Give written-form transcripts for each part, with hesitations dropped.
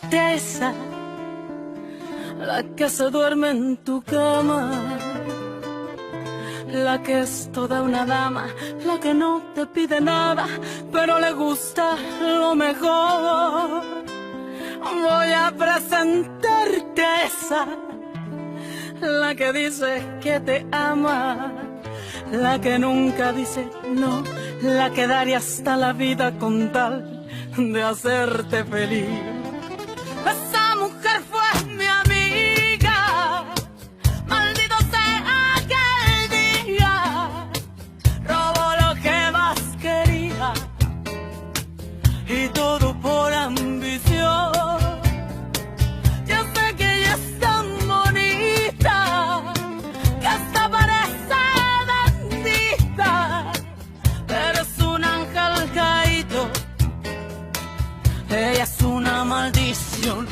tristeza, la que se duerme en tu cama, la que es toda una dama, la que no te pide nada, pero le gusta lo mejor. Voy a presentarte esa, la que dice que te ama, la que nunca dice no, la que daría hasta la vida con tal de hacerte feliz. Esa mujer fue mi amiga, maldito sea aquel día, robó lo que más quería y todo por ambición. Yo sé que ella es tan bonita que hasta parece bendita, pero es un ángel caído. Ella es una maldición.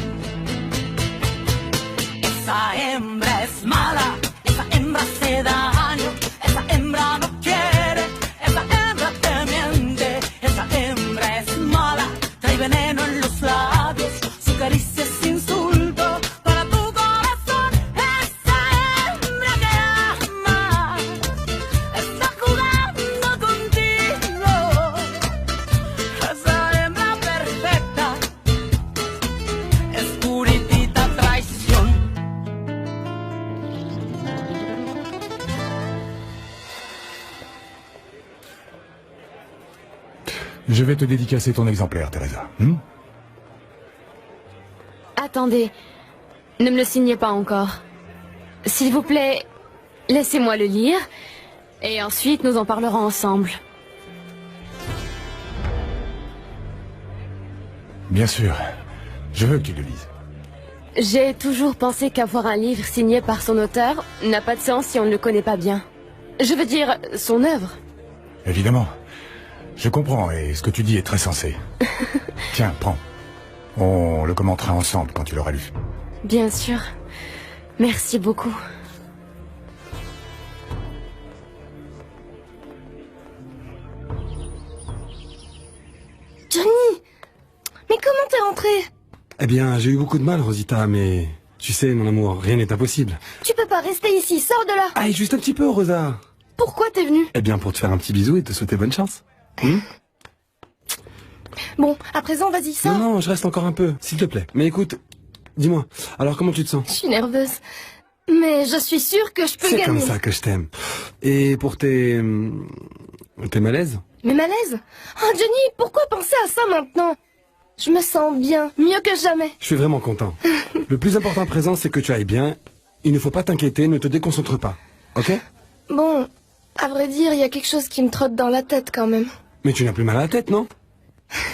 Esa hembra es mala, esa hembra hace daño, esa hembra no quiere, esa hembra te miente, esa hembra es mala, trae veneno en los labios, su caricia es insulto para tu corazón. Esa hembra que ama está jugando contigo. Esa hembra perfecta es puritita traición. Je vais te dédicacer ton exemplaire, Teresa. Attendez, ne me le signez pas encore. S'il vous plaît, laissez-moi le lire, et ensuite nous en parlerons ensemble. Bien sûr. Je veux que tu le lises. J'ai toujours pensé qu'avoir un livre signé par son auteur n'a pas de sens si on ne le connaît pas bien. Je veux dire, son œuvre. Évidemment. Je comprends, et ce que tu dis est très sensé. Tiens, prends. On le commentera ensemble quand tu l'auras lu. Bien sûr. Merci beaucoup. Johnny! Mais comment t'es rentré? Eh bien, j'ai eu beaucoup de mal, Rosita, mais... Tu sais, mon amour, rien n'est impossible. Tu peux pas rester ici, sors de là! Aïe, juste un petit peu, Rosa. Pourquoi t'es venu? Eh bien, pour te faire un petit bisou et te souhaiter bonne chance. Bon, à présent, vas-y, sors! Non, non, je reste encore un peu, s'il te plaît. Mais écoute, dis-moi, alors comment tu te sens? Je suis nerveuse. Mais je suis sûre que je peux C'est gagner. comme ça que je t'aime. Et pour tes malaises? Mais malaise? Oh, Johnny, pourquoi penser à ça maintenant? Je me sens bien, mieux que jamais. Je suis vraiment content. Le plus important à présent, c'est que tu ailles bien. Il ne faut pas t'inquiéter, ne te déconcentre pas. Ok? Bon, à vrai dire, il y a quelque chose qui me trotte dans la tête quand même. Mais tu n'as plus mal à la tête, non?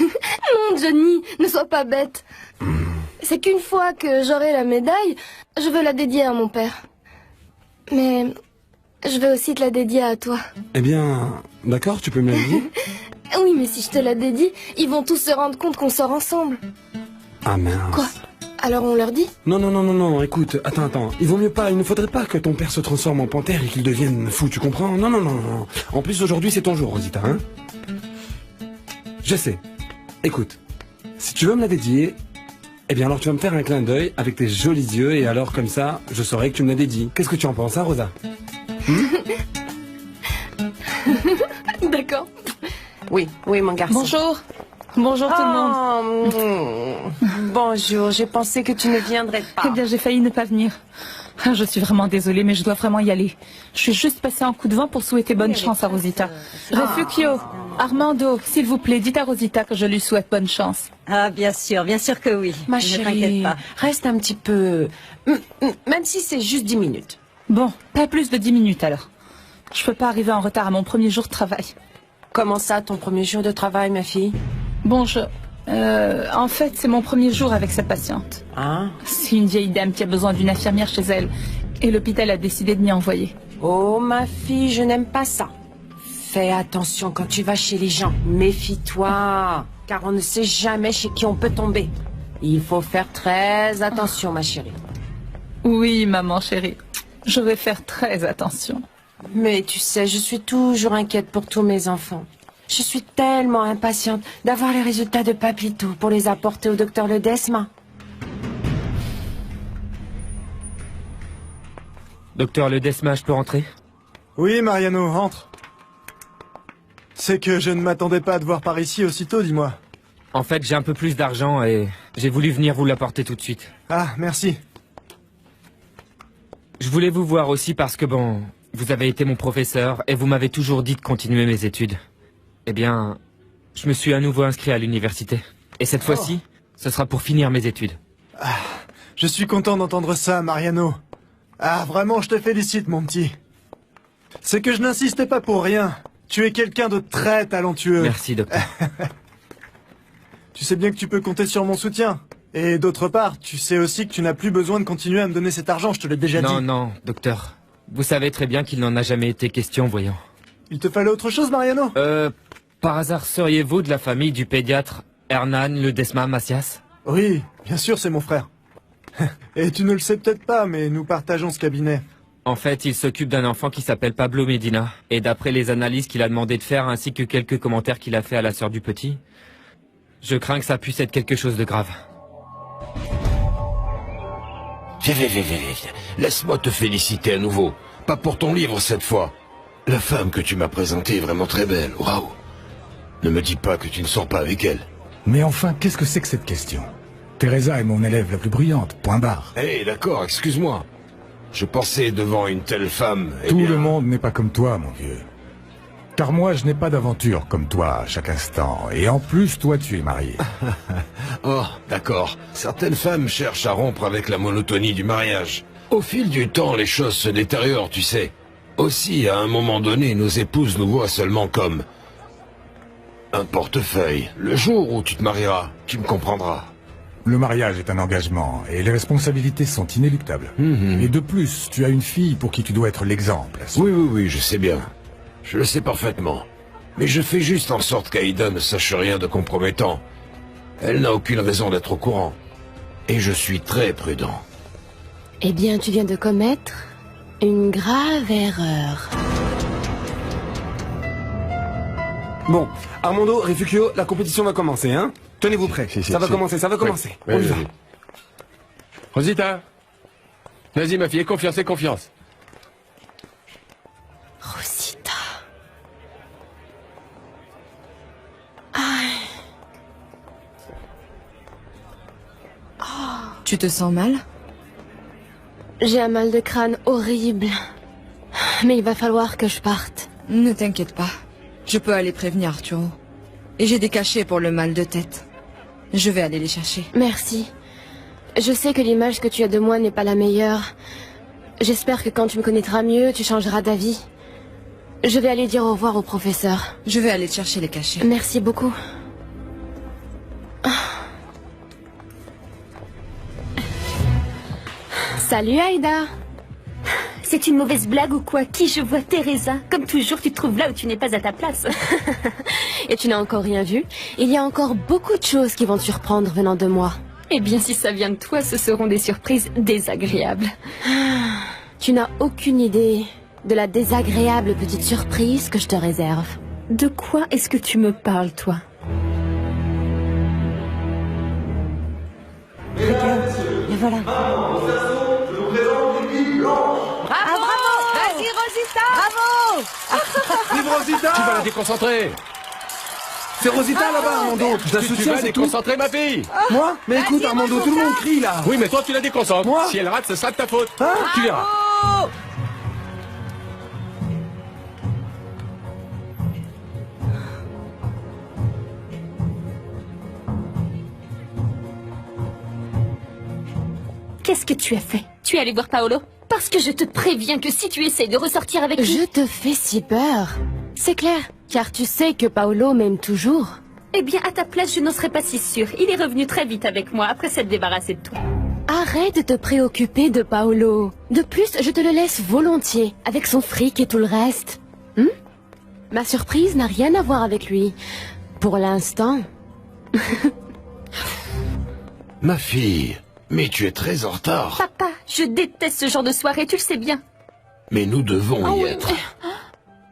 Non, Johnny, ne sois pas bête. C'est qu'une fois que j'aurai la médaille, je veux la dédier à mon père. Mais je veux aussi te la dédier à toi. Eh bien, d'accord, tu peux me la dire? Oui, mais si je te la dédie, ils vont tous se rendre compte qu'on sort ensemble. Ah mince. Quoi? Alors on leur dit? Non, non, non, non, non, écoute, attends. Il vaut mieux pas, il ne faudrait pas que ton père se transforme en panthère et qu'il devienne fou, tu comprends? Non, non, non, non. En plus, aujourd'hui, c'est ton jour, Rosita, hein? Je sais. Écoute, si tu veux me la dédier, eh bien alors tu vas me faire un clin d'œil avec tes jolis yeux et alors comme ça, je saurai que tu me la dédies. Qu'est-ce que tu en penses, hein, Rosa? D'accord. Oui, mon garçon. Bonjour. Bonjour tout le monde. Bonjour, j'ai pensé que tu ne viendrais pas. Eh bien, j'ai failli ne pas venir. Je suis vraiment désolée, mais je dois vraiment y aller. Je suis juste passée en coup de vent pour souhaiter bonne chance à Rosita. Refugio, Armando, s'il vous plaît, dites à Rosita que je lui souhaite bonne chance. Ah, bien sûr que oui. Ma Ne chérie, t'inquiète pas. reste un petit peu... Même si c'est juste 10 minutes. Bon, pas plus de 10 minutes alors. Je peux pas arriver en retard à mon premier jour de travail. Comment ça, ton premier jour de travail, ma fille? Bon, en fait, c'est mon premier jour avec cette patiente. Ah. C'est une vieille dame qui a besoin d'une infirmière chez elle. Et l'hôpital a décidé de m'y envoyer. Oh, ma fille, je n'aime pas ça. Fais attention quand tu vas chez les gens. Méfie-toi, car on ne sait jamais chez qui on peut tomber. Il faut faire très attention, ma chérie. Oui, maman chérie. Je vais faire très attention. Mais tu sais, je suis toujours inquiète pour tous mes enfants. Je suis tellement impatiente d'avoir les résultats de Papito pour les apporter au docteur Ledesma. Docteur Ledesma, je peux rentrer? Oui, Mariano, entre. C'est que je ne m'attendais pas à te voir par ici aussitôt, dis-moi. En fait, j'ai un peu plus d'argent et j'ai voulu venir vous l'apporter tout de suite. Ah, merci. Je voulais vous voir aussi parce que bon, vous avez été mon professeur et vous m'avez toujours dit de continuer mes études. Eh bien, je me suis à nouveau inscrit à l'université. Et cette fois-ci, ce sera pour finir mes études. Ah, je suis content d'entendre ça, Mariano. Ah, vraiment, je te félicite, mon petit. C'est que je n'insistais pas pour rien. Tu es quelqu'un de très talentueux. Merci, docteur. Tu sais bien que tu peux compter sur mon soutien. Et d'autre part, tu sais aussi que tu n'as plus besoin de continuer à me donner cet argent, je te l'ai déjà dit. Non, non, docteur. Vous savez très bien qu'il n'en a jamais été question, voyons. Il te fallait autre chose, Mariano? Par hasard, seriez-vous de la famille du pédiatre Hernan Ledesma Macias? Oui, bien sûr, c'est mon frère. Et tu ne le sais peut-être pas, mais nous partageons ce cabinet. En fait, il s'occupe d'un enfant qui s'appelle Pablo Medina. Et d'après les analyses qu'il a demandé de faire, ainsi que quelques commentaires qu'il a fait à la sœur du petit, je crains que ça puisse être quelque chose de grave. Viens, laisse-moi te féliciter à nouveau. Pas pour ton livre cette fois. La femme que tu m'as présentée est vraiment très belle, waouh. Ne me dis pas que tu ne sors pas avec elle. Mais enfin, qu'est-ce que c'est que cette question? Teresa est mon élève la plus brillante, point barre. Eh, d'accord, excuse-moi. Je pensais devant une telle femme... Tout le monde n'est pas comme toi, mon vieux. Car moi, je n'ai pas d'aventure comme toi à chaque instant. Et en plus, toi, tu es marié. Oh, d'accord. Certaines femmes cherchent à rompre avec la monotonie du mariage. Au fil du temps, les choses se détériorent, tu sais. Aussi, à un moment donné, nos épouses nous voient seulement comme... un portefeuille. Le jour où tu te marieras, tu me comprendras. Le mariage est un engagement, et les responsabilités sont inéluctables. Et de plus, tu as une fille pour qui tu dois être l'exemple. Oui, je sais bien. Je le sais parfaitement. Mais je fais juste en sorte qu'Aïda ne sache rien de compromettant. Elle n'a aucune raison d'être au courant. Et je suis très prudent. Eh bien, tu viens de commettre une grave erreur. Bon, Armando, Refugio, la compétition va commencer, hein? Tenez-vous prêts. Ça va commencer. On y va. Rosita. Vas-y, ma fille, aie confiance. Rosita. Tu te sens mal? J'ai un mal de crâne horrible. Mais il va falloir que je parte. Ne t'inquiète pas. Je peux aller prévenir Arturo. Et j'ai des cachets pour le mal de tête. Je vais aller les chercher. Merci. Je sais que l'image que tu as de moi n'est pas la meilleure. J'espère que quand tu me connaîtras mieux, tu changeras d'avis. Je vais aller dire au revoir au professeur. Je vais aller te chercher les cachets. Merci beaucoup. Salut Aïda. C'est une mauvaise blague ou quoi? Qui je vois? Teresa. Comme toujours, tu te trouves là où tu n'es pas à ta place. Et tu n'as encore rien vu? Il y a encore beaucoup de choses qui vont te surprendre venant de moi. Eh bien, si ça vient de toi, ce seront des surprises désagréables. Tu n'as aucune idée de la désagréable petite surprise que je te réserve. De quoi est-ce que tu me parles, toi? Et voilà. Bravo! Vas-y, Rosita! Bravo! Vive Rosita! Tu vas la déconcentrer. C'est Rosita là-bas, Armando. Je la Tu soutiens, vas c'est tout. déconcentrer ma fille. Moi? Mais écoute, Armando, tout le monde crie là. Oui, mais toi, tu la déconcentres. Moi? Si elle rate, ce sera de ta faute. Hein? Tu verras. Qu'est-ce que tu as fait? Tu es allé voir Paolo? Parce que je te préviens que si tu essayes de ressortir avec lui... Je te fais si peur. C'est clair, car tu sais que Paolo m'aime toujours. Eh bien, à ta place, je n'en serais pas si sûre. Il est revenu très vite avec moi, après s'être débarrassé de toi. Arrête de te préoccuper de Paolo. De plus, je te le laisse volontiers, avec son fric et tout le reste. Ma surprise n'a rien à voir avec lui. Pour l'instant. Ma fille, mais tu es très en retard. Papa, je déteste ce genre de soirée, tu le sais bien. Mais nous devons y être.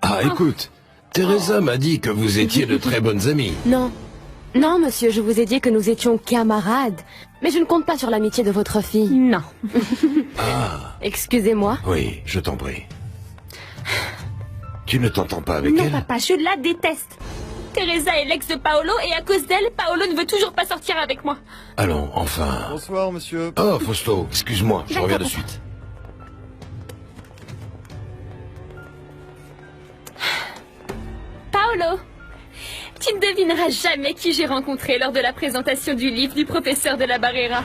Ah, écoute, Teresa m'a dit que vous étiez de très bonnes amies. Non, Non, monsieur, je vous ai dit que nous étions camarades. Mais je ne compte pas sur l'amitié de votre fille. Non. Ah, Excusez-moi. oui, je t'en prie. Tu ne t'entends pas avec Non, elle? papa, je la déteste. Teresa est l'ex de Paolo et à cause d'elle, Paolo ne veut toujours pas sortir avec moi. Allons, enfin... Bonsoir, monsieur. Oh, Fausto, excuse-moi, je reviens de D'accord. suite. Paolo, tu ne devineras jamais qui j'ai rencontré lors de la présentation du livre du professeur de la Barrera.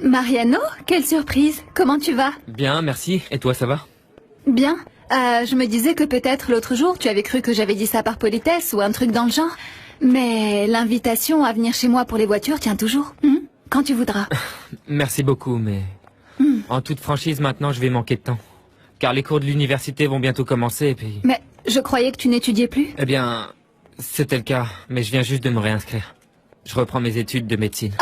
Mariano, quelle surprise. Comment tu vas? Bien, merci. Et toi, ça va? Bien. Je me disais que peut-être l'autre jour, tu avais cru que j'avais dit ça par politesse ou un truc dans le genre. Mais l'invitation à venir chez moi pour les voitures tient toujours. Quand tu voudras. Merci beaucoup, mais... En toute franchise, maintenant, je vais manquer de temps. Car les cours de l'université vont bientôt commencer, et puis... Mais je croyais que tu n'étudiais plus. Eh bien, c'était le cas, mais je viens juste de me réinscrire. Je reprends mes études de médecine.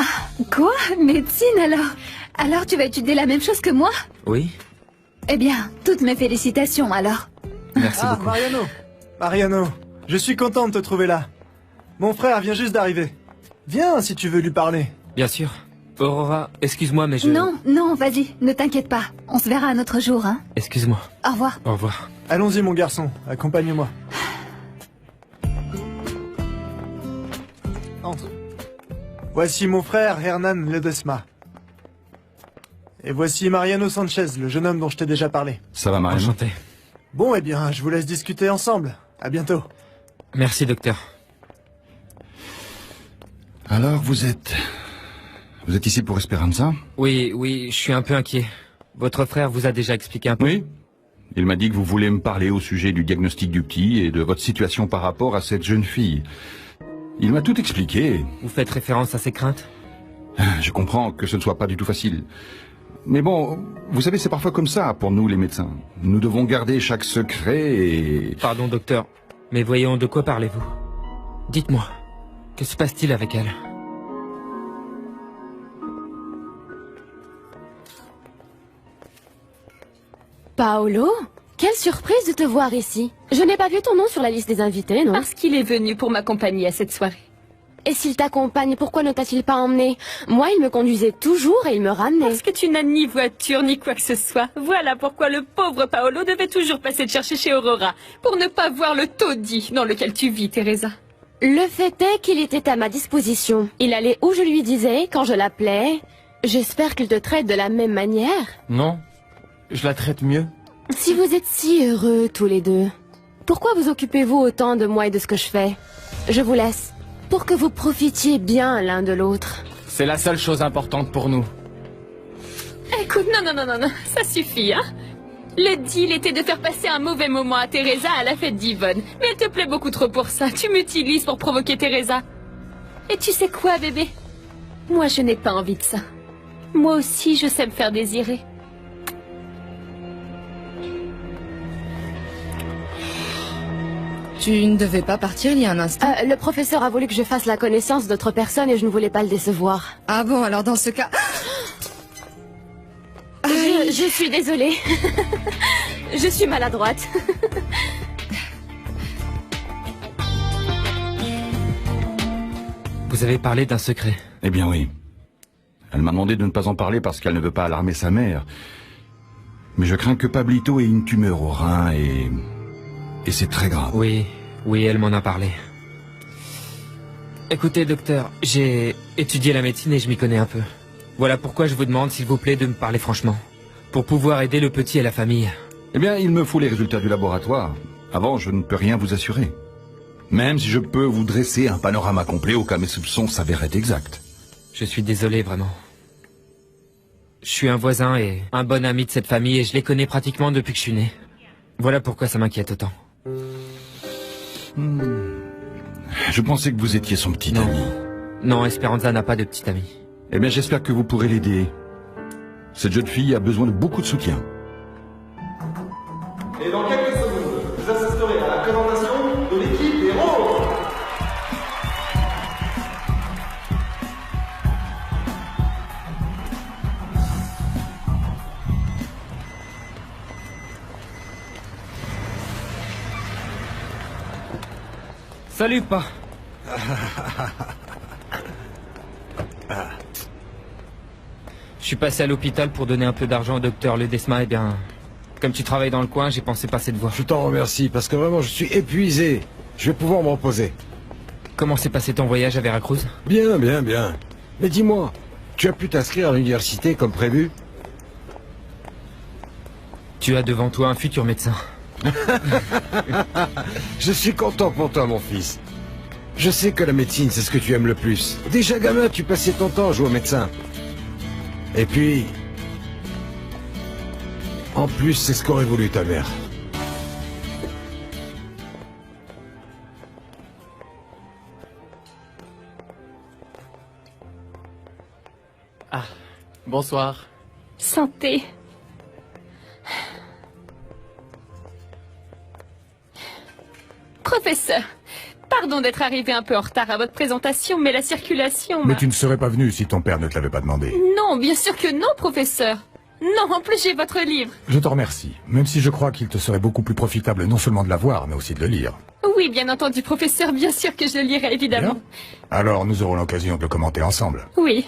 Quoi? Médecine alors? Alors tu vas étudier la même chose que moi? Oui? Eh bien, toutes mes félicitations alors. Merci beaucoup. Mariano. Mariano, je suis content de te trouver là. Mon frère vient juste d'arriver. Viens si tu veux lui parler. Bien sûr. Aurora, excuse-moi, mais je... Non, non, vas-y, ne t'inquiète pas. On se verra un autre jour, hein. Excuse-moi. Au revoir. Au revoir. Allons-y, mon garçon, accompagne-moi. Entre. Voici mon frère, Hernan Ledesma. Et voici Mariano Sanchez, le jeune homme dont je t'ai déjà parlé. Ça va, Mariano? Enchanté. Bon, eh bien, je vous laisse discuter ensemble. À bientôt. Merci, docteur. Alors, vous êtes ici pour Esperanza? Oui, je suis un peu inquiet. Votre frère vous a déjà expliqué un peu? Oui. Il m'a dit que vous voulez me parler au sujet du diagnostic du petit et de votre situation par rapport à cette jeune fille. Il m'a tout expliqué. Vous faites référence à ses craintes? Je comprends que ce ne soit pas du tout facile. Mais bon, vous savez, c'est parfois comme ça pour nous les médecins. Nous devons garder chaque secret et... Pardon, docteur, mais voyons, de quoi parlez-vous? Dites-moi, que se passe-t-il avec elle? Paolo? Quelle surprise de te voir ici. Je n'ai pas vu ton nom sur la liste des invités, non? Parce qu'il est venu pour m'accompagner à cette soirée. Et s'il t'accompagne, pourquoi ne t'a-t-il pas emmené? Moi, il me conduisait toujours et il me ramenait. Parce que tu n'as ni voiture ni quoi que ce soit. Voilà pourquoi le pauvre Paolo devait toujours passer te chercher chez Aurora, pour ne pas voir le taudis dans lequel tu vis, Teresa. Le fait est qu'il était à ma disposition. Il allait où je lui disais, quand je l'appelais. J'espère qu'il te traite de la même manière. Non, je la traite mieux. Si vous êtes si heureux tous les deux, pourquoi vous occupez-vous autant de moi et de ce que je fais? Je vous laisse, pour que vous profitiez bien l'un de l'autre. C'est la seule chose importante pour nous. Écoute, non, ça suffit, hein. Le deal était de faire passer un mauvais moment à Teresa à la fête d'Yvonne. Mais elle te plaît beaucoup trop pour ça. Tu m'utilises pour provoquer Teresa. Et tu sais quoi, bébé? Moi, je n'ai pas envie de ça. Moi aussi, je sais me faire désirer. Tu ne devais pas partir il y a un instant. Le professeur a voulu que je fasse la connaissance d'autres personnes et je ne voulais pas le décevoir. Ah bon, alors dans ce cas... Je suis désolée. Je suis maladroite. Vous avez parlé d'un secret. Eh bien oui. Elle m'a demandé de ne pas en parler parce qu'elle ne veut pas alarmer sa mère. Mais je crains que Pablito ait une tumeur au rein et c'est très grave. Oui, elle m'en a parlé. Écoutez, docteur, j'ai étudié la médecine et je m'y connais un peu. Voilà pourquoi je vous demande, s'il vous plaît, de me parler franchement. Pour pouvoir aider le petit et la famille. Eh bien, il me faut les résultats du laboratoire. Avant, je ne peux rien vous assurer. Même si je peux vous dresser un panorama complet au cas mes soupçons s'avéraient exacts. Je suis désolé, vraiment. Je suis un voisin et un bon ami de cette famille et je les connais pratiquement depuis que je suis né. Voilà pourquoi ça m'inquiète autant. Je pensais que vous étiez son petit ami. Non, Esperanza n'a pas de petit ami. Eh bien, j'espère que vous pourrez l'aider. Cette jeune fille a besoin de beaucoup de soutien. Et dans quelques secondes, vous assisterez à la présentation de l'équipe des héros. Salut, pas. Je suis passé à l'hôpital pour donner un peu d'argent au docteur Ledesma, et bien... Comme tu travailles dans le coin, j'ai pensé passer te voir. Je t'en remercie, parce que vraiment, je suis épuisé. Je vais pouvoir me reposer. Comment s'est passé ton voyage à Veracruz? Bien, bien, bien. Mais dis-moi, tu as pu t'inscrire à l'université comme prévu? Tu as devant toi un futur médecin. Je suis content pour toi, mon fils. Je sais que la médecine, c'est ce que tu aimes le plus. Déjà gamin, tu passais ton temps à jouer au médecin. Et puis... En plus, c'est ce qu'aurait voulu ta mère. Ah, bonsoir. Santé. Professeur, pardon d'être arrivé un peu en retard à votre présentation, mais la circulation Mais tu ne serais pas venu si ton père ne te l'avait pas demandé. Non, bien sûr que non, professeur. Non, en plus j'ai votre livre. Je te remercie, même si je crois qu'il te serait beaucoup plus profitable non seulement de l'avoir, mais aussi de le lire. Oui, bien entendu, professeur, bien sûr que je le lirai, évidemment. Bien. Alors nous aurons l'occasion de le commenter ensemble. Oui.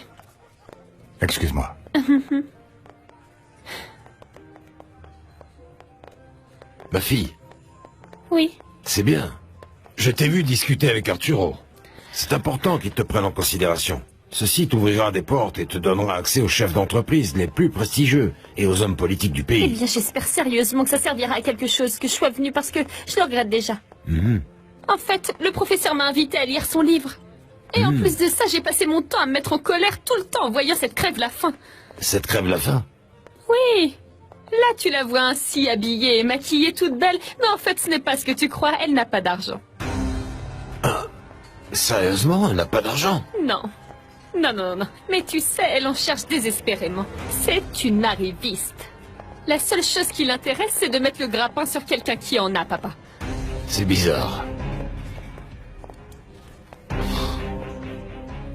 Excuse-moi. Ma fille, Oui. c'est bien. Je t'ai vu discuter avec Arturo. C'est important qu'il te prenne en considération. Ceci t'ouvrira des portes et te donnera accès aux chefs d'entreprise les plus prestigieux et aux hommes politiques du Eh pays. bien, j'espère sérieusement que ça servira à quelque chose, que je sois venue parce que je le regrette déjà. Mhm. En fait, le professeur m'a invité à lire son livre. Et en plus de ça, j'ai passé mon temps à me mettre en colère tout le temps en voyant cette crève la faim. Cette crève la faim. Oui. Là, tu la vois ainsi, habillée et maquillée, toute belle. Mais en fait, ce n'est pas ce que tu crois, elle n'a pas d'argent. Sérieusement, elle n'a pas d'argent? Non. Non, non, non. Mais tu sais, elle en cherche désespérément. C'est une arriviste. La seule chose qui l'intéresse, c'est de mettre le grappin sur quelqu'un qui en a, papa. C'est bizarre.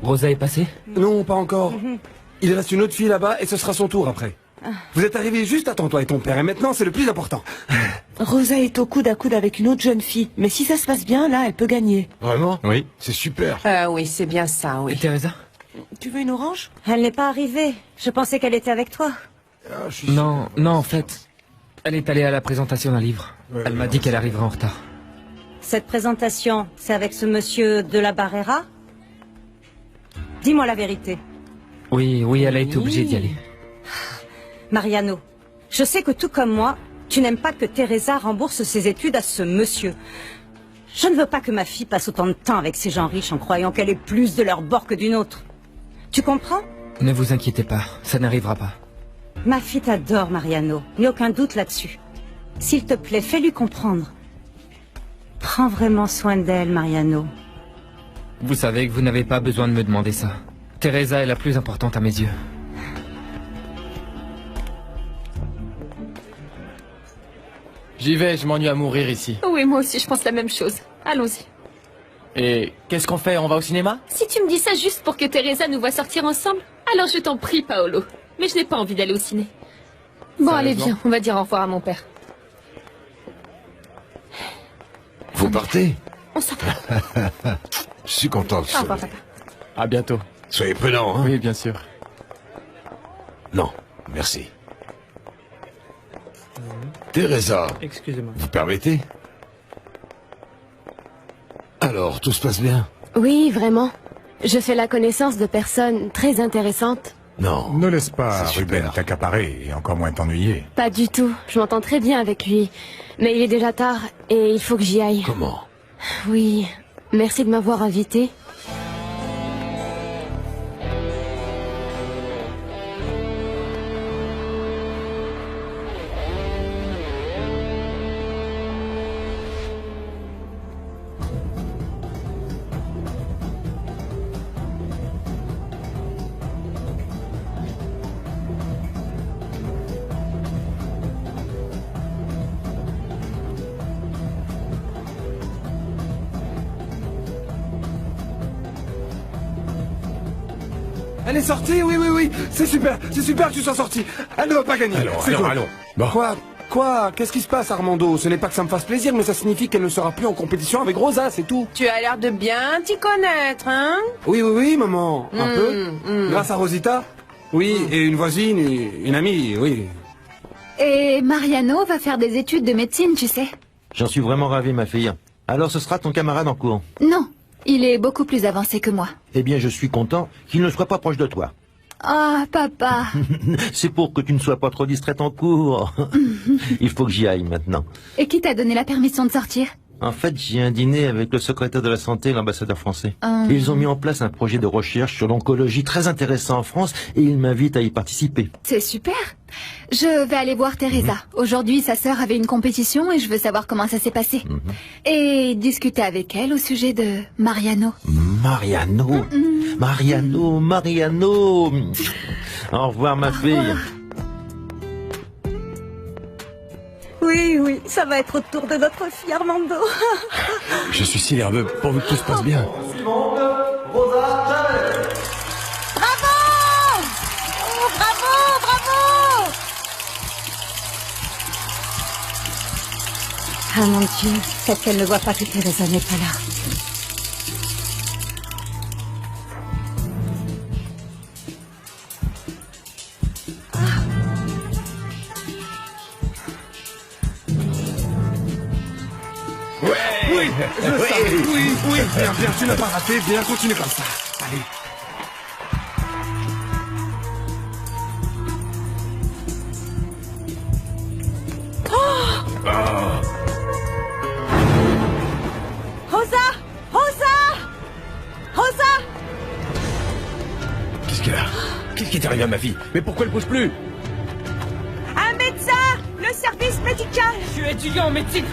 Rosa est passée? Non, pas encore. Il reste une autre fille là-bas et ce sera son tour après. Vous êtes arrivés juste à temps, toi et ton père, et maintenant c'est le plus important. Rosa est au coude à coude avec une autre jeune fille, mais si ça se passe bien, là, elle peut gagner. Vraiment? Oui. C'est super. Oui, c'est bien ça, oui. Et Teresa? Tu veux une orange? Elle n'est pas arrivée. Je pensais qu'elle était avec toi. Non, non, en fait, elle est allée à la présentation d'un livre. Elle m'a dit qu'elle arriverait en retard. Cette présentation, c'est avec ce monsieur de la Barrera? Dis-moi la vérité. Oui, oui, elle a été obligée d'y aller. Mariano, je sais que tout comme moi, tu n'aimes pas que Teresa rembourse ses études à ce monsieur. Je ne veux pas que ma fille passe autant de temps avec ces gens riches en croyant qu'elle est plus de leur bord que d'une autre. Tu comprends? Ne vous inquiétez pas, ça n'arrivera pas. Ma fille t'adore, Mariano. Il n'y a aucun doute là-dessus. S'il te plaît, fais-lui comprendre. Prends vraiment soin d'elle, Mariano. Vous savez que vous n'avez pas besoin de me demander ça. Teresa est la plus importante à mes yeux. J'y vais, je m'ennuie à mourir ici. Oui, moi aussi, je pense la même chose. Allons-y. Et qu'est-ce qu'on fait? On va au cinéma? Si tu me dis ça juste pour que Teresa nous voit sortir ensemble, alors je t'en prie, Paolo. Mais je n'ai pas envie d'aller au ciné. Bon, allez, viens, on va dire au revoir à mon père. Vous partez? On s'en va. Je suis content de Au ça. revoir, papa. À bientôt. Soyez prudents, hein? Oui, bien sûr. Non, merci. Teresa, Excusez-moi. vous permettez? Alors, tout se passe bien? Oui, vraiment. Je fais la connaissance de personnes très intéressantes. Non. Ne laisse pas Ruben t'accaparer et encore moins t'ennuyer. Pas du tout. Je m'entends très bien avec lui. Mais il est déjà tard et il faut que j'y aille. Comment? Oui. Merci de m'avoir invité. Elle est sortie, oui, oui, oui. C'est super que tu sois sorti. Elle ne va pas gagner. Allons, C'est allons, cool. allons. Bon. Quoi? Quoi? Qu'est-ce qui se passe, Armando? Ce n'est pas que ça me fasse plaisir, mais ça signifie qu'elle ne sera plus en compétition avec Rosa, c'est tout. Tu as l'air de bien t'y connaître, hein? Oui, maman. Un peu. Grâce à Rosita. Oui, et une voisine, une amie, oui. Et Mariano va faire des études de médecine, tu sais. J'en suis vraiment ravi, ma fille. Alors ce sera ton camarade en cours. Non, il est beaucoup plus avancé que moi. Eh bien, je suis content qu'il ne soit pas proche de toi. Ah, papa. C'est pour que tu ne sois pas trop distraite en cours. Il faut que j'y aille maintenant. Et qui t'a donné la permission de sortir? En fait, j'ai un dîner avec le secrétaire de la santé et l'ambassadeur français. Ils ont mis en place un projet de recherche sur l'oncologie très intéressant en France et ils m'invitent à y participer. C'est super. Je vais aller voir Teresa. Aujourd'hui, sa sœur avait une compétition et je veux savoir comment ça s'est passé. Et discuter avec elle au sujet de Mariano. Mariano. Au revoir, ma fille. Oui, ça va être au tour de notre fille Armando. Je suis si nerveux, pourvu que tout se passe bien. Suivante, Rosa Chavez. Bravo! Oh, bravo! Ah mon Dieu, peut-être qu'elle ne voit pas que Teresa n'est pas là. Oui, bien, tu n'as pas raté, bien, continue comme ça. Allez. Rosa! Qu'est-ce qu'il y a? Qu'est-ce qui est arrivé à ma fille? Mais pourquoi elle pousse plus? Un médecin! Le service médical! Je suis étudiant en médecine.